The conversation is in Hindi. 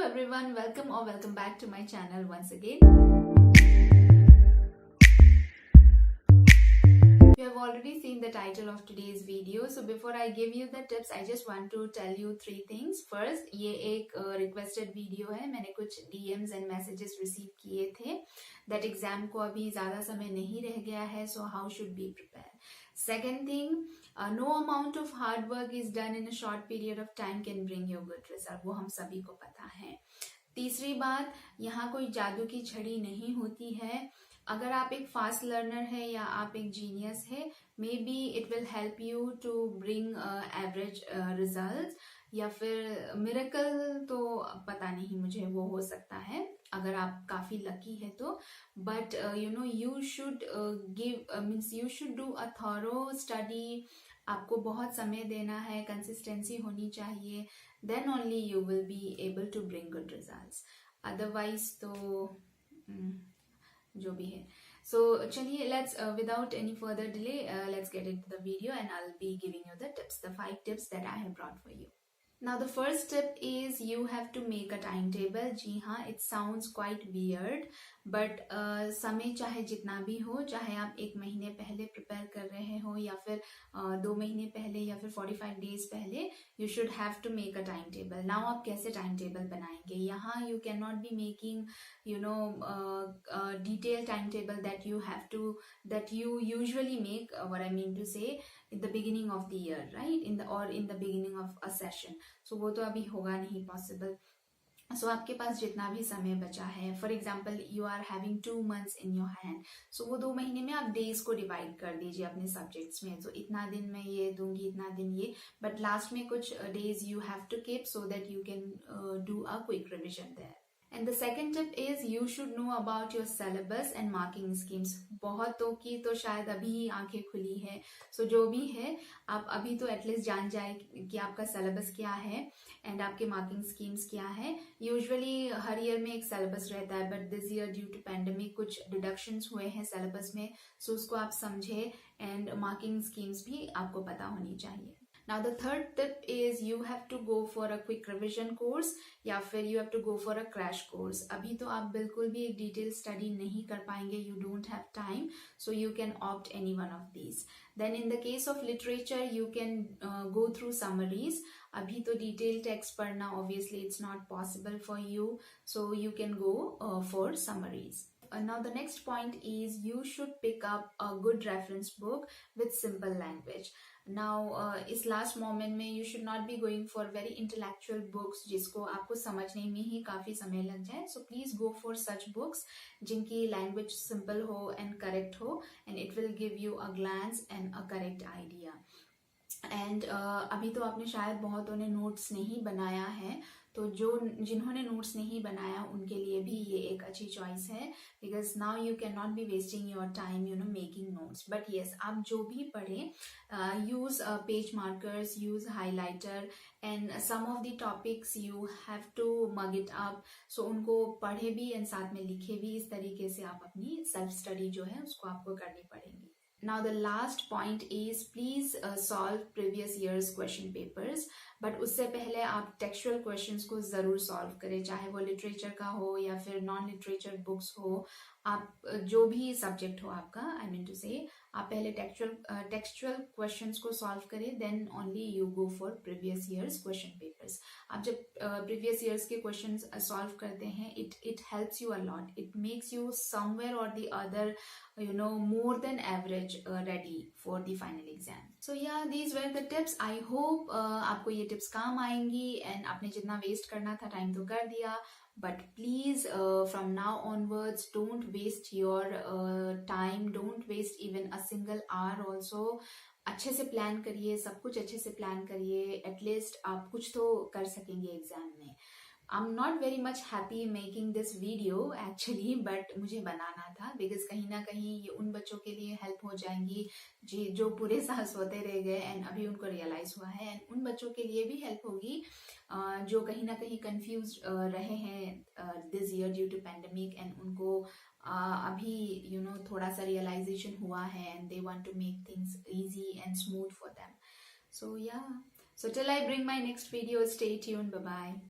everyone, welcome back to my channel once again. You have already seen the title of today's video, so before I give you the tips, I just want to tell you three things. First, ये एक requested video है, मैंने कुछ DMs and messages receive किए थे that exam को अभी ज़्यादा समय नहीं रह गया है, so how should we prepare? Second thing, no amount of hard work is done in a short period of time can bring you good result. वो हम सभी को पता है. तीसरी बात, यहाँ कोई जादू की छड़ी नहीं होती है. अगर आप एक फास्ट लर्नर है या आप एक जीनियस है, maybe it will help you to bring average result, या फिर मिरेकल तो पता नहीं मुझे, वो हो सकता है अगर आप काफी लकी है तो. But you should give means you should do a thorough study. आपको बहुत समय देना है, कंसिस्टेंसी होनी चाहिए, then only you will be able to bring good results. Otherwise तो जो भी है. So चलिए, let's without any further delay, let's get into the video and I'll be giving you the tips, the 5 tips that I have brought for you. Now the first tip is you have to make a timetable. जी हाँ, it sounds quite weird, but समय चाहे जितना भी हो, चाहे आप 1 महीने पहले प्रिपेयर कर रहे हो या फिर 2 महीने पहले या फिर 45 डेज पहले, you should have to make a timetable. Now आप कैसे timetable बनाएंगे? यहाँ you cannot be making detailed timetable that you usually make, what I mean to say, in the beginning of the year, right? In the beginning of a session. So वो तो अभी होगा नहीं possible. So आपके पास जितना भी समय बचा है, for example you are having 2 months in your hand, so वो 2 महीने में आप days को divide कर दीजिए अपने subjects में. So इतना दिन मैं ये दूंगी, इतना दिन ये, but last में कुछ days you have to keep so that you can do a quick revision there. And the second tip is you should know about your syllabus and marking schemes. बहुतों की तो शायद अभी ही आंखें खुली है, so जो भी है आप अभी तो एटलीस्ट जान जाए कि आपका सिलेबस क्या है एंड आपके मार्किंग स्कीम्स क्या है. यूजुअली हर ईयर में एक सिलेबस रहता है, but this year due to pandemic कुछ डिडक्शंस हुए हैं सिलेबस में, सो उसको आप समझे एंड मार्किंग स्कीम्स भी आपको पता होनी चाहिए. Now the third tip is you have to go for a quick revision course या फिर you have to go for a crash course. अभी तो आप बिल्कुल भी एक detailed study नहीं कर पाएंगे, you don't have time, so you can opt any one of these. Then in the case of literature you can go through summaries. अभी तो detailed text पढ़ना obviously it's not possible for you, so you can go for summaries. Now the next point is you should pick up a good reference book with simple language. Now इस last moment में you should not be going for very intellectual books जिसको आपको समझने में ही काफी समय लग जाए. So please go for such books जिनकी language simple हो and correct हो, and it will give you a glance and a correct idea. And अभी तो आपने शायद बहुतों ने नोट्स नहीं बनाया है, तो जिन्होंने नोट्स नहीं बनाया उनके लिए भी ये एक अच्छी चॉइस है, because now you can not be wasting your time making notes. But yes, आप जो भी पढ़ें, use page markers, use highlighter, and some of the topics you have to mug it up, so उनको पढ़े भी एंड साथ में लिखे भी. इस तरीके से आप अपनी सेल्फ स्टडी जो है उसको आपको करनी पड़ेगी. Now the last point is please solve previous year's question papers. But उससे पहले आप टेक्सचुअल क्वेश्चंस को जरूर सॉल्व करें, चाहे वो लिटरेचर का हो या फिर नॉन लिटरेचर बुक्स हो. आप जो भी सब्जेक्ट हो आपका, आई मीन टू से, आप पहले टेक्सचुअल क्वेश्चंस को सॉल्व करें, then only you go for previous years question papers. आप जब प्रीवियस ईयर्स के क्वेश्चंस सॉल्व करते हैं, it helps you a lot. It makes you somewhere और the other more than average ready for the final exam. So yeah, these were the tips. I hope आपको ये टिप्स काम आएंगी एंड आपने जितना वेस्ट करना था टाइम तो कर दिया. But please from now onwards don't waste your time, don't waste even a single hour also. अच्छे से प्लान करिए, सब कुछ अच्छे से प्लान करिए, एटलीस्ट आप कुछ तो कर सकेंगे एग्जाम में. I'm not very much happy making this video actually, but मुझे बनाना था बिकॉज कहीं ना कहीं ये उन बच्चों के लिए हेल्प हो जाएंगी जो पूरे साल सोते रह गए एंड अभी उनको रियलाइज हुआ है, एंड उन बच्चों के लिए भी हेल्प होगी जो कहीं ना कहीं कंफ्यूज रहे हैं this year due to pandemic, and उनको अभी थोड़ा सा रियलाइजेशन हुआ है and they want to make things easy and smooth for them. So yeah, so till I bring my next video, stay tuned. Bye bye.